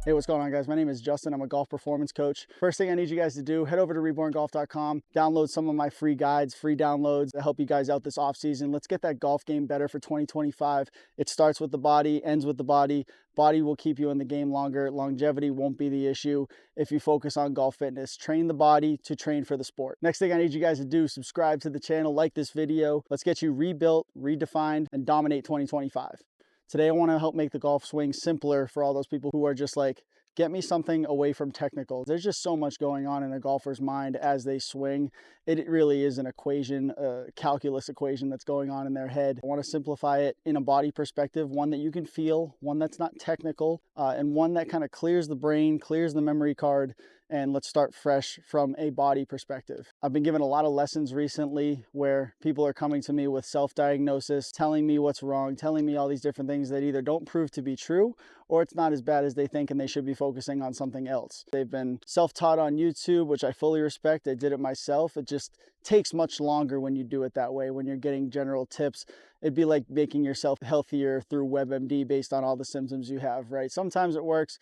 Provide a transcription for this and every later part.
Hey, what's going on, guys? My name is Justin. I'm a golf performance coach. First thing I need you guys to do, head over to reborngolf.com, download some of my free guides, free downloads to help you guys out this off season. Let's get that golf game better for 2025. It starts with the body, ends with the body. Body will keep you in the game longer. Longevity won't be the issue if you focus on golf fitness. Train the body to train for the sport. Next thing I need you guys to do, subscribe to the channel, like this video. Let's get you rebuilt, redefined, and dominate 2025. Today, I want to help make the golf swing simpler for all those people who are just like, get me something away from technical. There's just so much going on in a golfer's mind as they swing. It really is an equation, a calculus equation that's going on in their head. I want to simplify it in a body perspective, one that you can feel, one that's not technical, and one that kind of clears the brain, clears the memory card, and let's start fresh from a body perspective. I've been given a lot of lessons recently where people are coming to me with self-diagnosis, telling me what's wrong, telling me all these different things that either don't prove to be true or it's not as bad as they think and they should be focusing on something else. They've been self-taught on YouTube, which I fully respect. I did it myself. It just takes much longer when you do it that way, when you're getting general tips. It'd be like making yourself healthier through WebMD based on all the symptoms you have, right? Sometimes it works.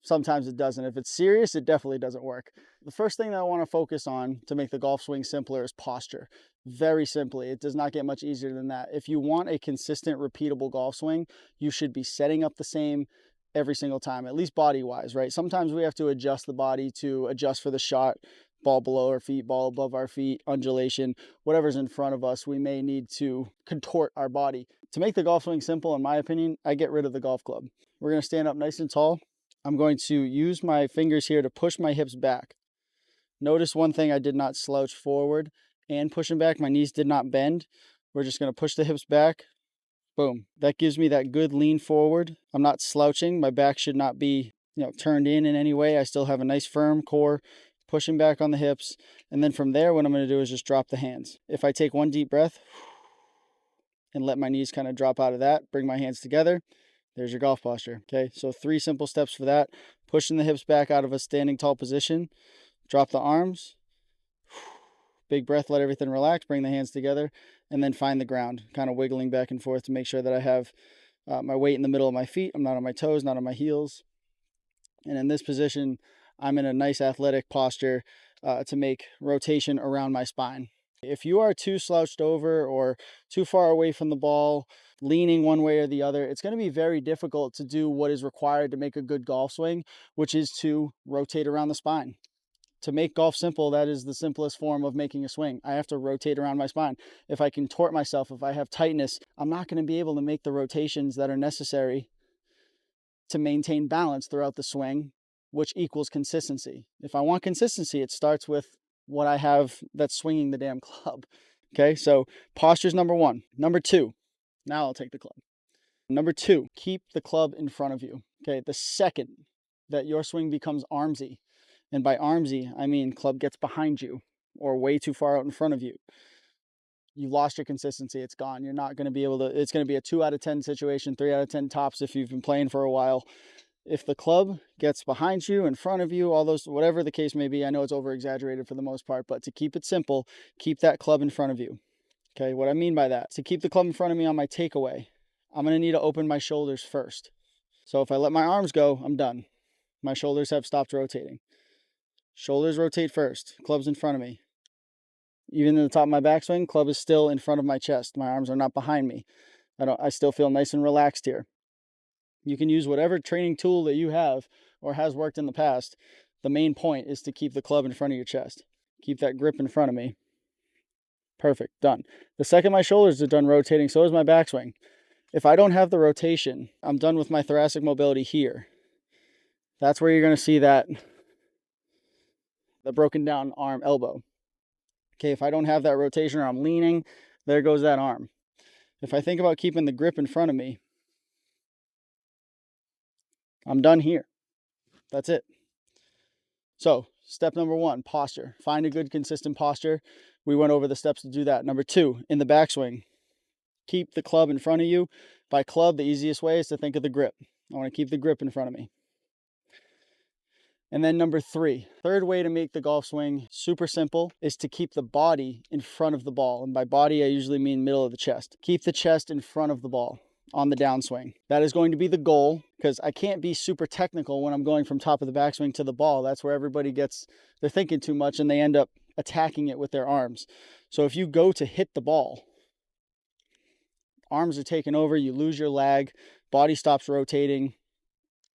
Sometimes it doesn't. If it's serious, it definitely doesn't work. The first thing that I want to focus on to make the golf swing simpler is posture. Very simply, it does not get much easier than that. If you want a consistent, repeatable golf swing, you should be setting up the same every single time, at least body-wise, right? Sometimes we have to adjust the body to adjust for the shot, ball below our feet, ball above our feet, undulation, whatever's in front of us, we may need to contort our body. To make the golf swing simple, in my opinion, I get rid of the golf club. We're going to stand up nice and tall. I'm going to use my fingers here to push my hips back. Notice one thing, I did not slouch forward and pushing back. My knees did not bend. We're just going to push the hips back. Boom. That gives me that good lean forward. I'm not slouching. My back should not be, turned in any way. I still have a nice firm core, pushing back on the hips. And then from there, what I'm going to do is just drop the hands. If I take one deep breath and let my knees kind of drop out of that, bring my hands together. There's your golf posture. Okay, so 3 simple steps for that. Pushing the hips back out of a standing tall position. Drop the arms. Big breath, let everything relax. Bring the hands together. And then find the ground. Kind of wiggling back and forth to make sure that I have my weight in the middle of my feet. I'm not on my toes, not on my heels. And in this position, I'm in a nice athletic posture to make rotation around my spine. If you are too slouched over or too far away from the ball, leaning one way or the other, it's going to be very difficult to do what is required to make a good golf swing, which is to rotate around the spine. To make golf simple, that is the simplest form of making a swing. I have to rotate around my spine. If I contort myself, if I have tightness, I'm not going to be able to make the rotations that are necessary to maintain balance throughout the swing, which equals consistency. If I want consistency, it starts with what I have that's swinging the damn club. Okay, so posture's number 1. Number 2, now I'll take the club. Number 2, keep the club in front of you. Okay, the second that your swing becomes armsy, and by armsy, I mean club gets behind you or way too far out in front of you, you lost your consistency. It's gone. You're not going to be able to, it's going to be a 2 out of 10 situation, 3 out of 10 tops if you've been playing for a while. If the club gets behind you, in front of you, all those, whatever the case may be, I know it's over exaggerated for the most part, but to keep it simple, keep that club in front of you. Okay, what I mean by that, to keep the club in front of me on my takeaway, I'm going to need to open my shoulders first. So if I let my arms go, I'm done. My shoulders have stopped rotating. Shoulders rotate first, club's in front of me. Even in the top of my backswing, club is still in front of my chest. My arms are not behind me. I still feel nice and relaxed here. You can use whatever training tool that you have or has worked in the past. The main point is to keep the club in front of your chest. Keep that grip in front of me. Perfect, done. The second my shoulders are done rotating, so is my backswing. If I don't have the rotation, I'm done with my thoracic mobility here. That's where you're going to see that, the broken down arm elbow. Okay, if I don't have that rotation or I'm leaning, there goes that arm. If I think about keeping the grip in front of me, I'm done here. That's it. So step number 1, posture. Find a good consistent posture. We went over the steps to do that. Number 2, in the backswing, keep the club in front of you. By club, the easiest way is to think of the grip. I want to keep the grip in front of me. And then number 3, third way to make the golf swing super simple is to keep the body in front of the ball. And by body, I usually mean middle of the chest. Keep the chest in front of the ball. on the downswing. That is going to be the goal, because I can't be super technical when I'm going from top of the backswing to the ball. That's where everybody they're thinking too much and they end up attacking it with their arms. So if you go to hit the ball, arms are taken over, you lose your lag, body stops rotating.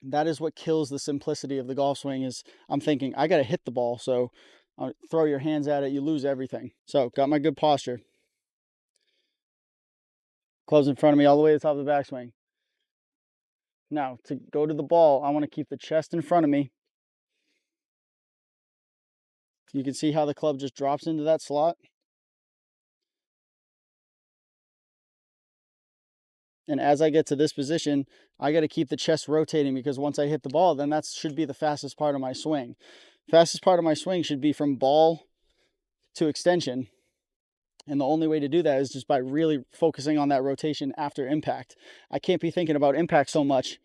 That is what kills the simplicity of the golf swing. Is I'm thinking, I got to hit the ball. So throw your hands at it, you lose everything. So got my good posture. Clubs in front of me all the way to the top of the backswing. Now, to go to the ball, I want to keep the chest in front of me. You can see how the club just drops into that slot. And as I get to this position, I got to keep the chest rotating, because once I hit the ball, then that should be the fastest part of my swing. Fastest part of my swing should be from ball to extension. And the only way to do that is just by really focusing on that rotation after impact. I can't be thinking about impact so much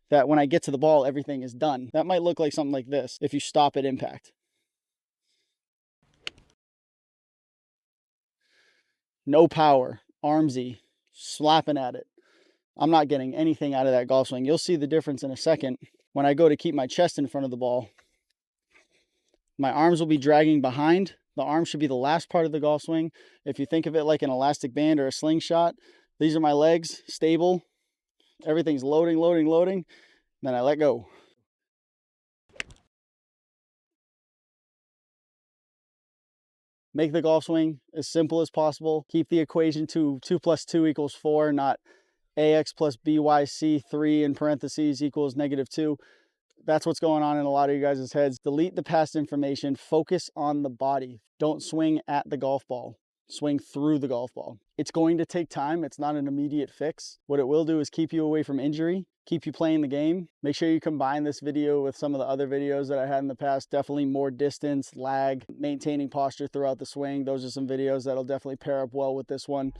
that when I get to the ball, everything is done. That might look like something like this if you stop at impact. No power, armsy, slapping at it. I'm not getting anything out of that golf swing. You'll see the difference in a second. When I go to keep my chest in front of the ball, my arms will be dragging behind. The arm should be the last part of the golf swing. If you think of it like an elastic band or a slingshot, these are my legs, stable. Everything's loading, loading, loading. Then I let go. Make the golf swing as simple as possible. Keep the equation to 2 + 2 = 4, not AX plus BYC 3 in parentheses equals -2. That's what's going on in a lot of you guys' heads. Delete the past information. Focus on the body. Don't swing at the golf ball. Swing through the golf ball. It's going to take time. It's not an immediate fix. What it will do is keep you away from injury, keep you playing the game. Make sure you combine this video with some of the other videos that I had in the past. Definitely more distance, lag, maintaining posture throughout the swing. Those are some videos that'll definitely pair up well with this one.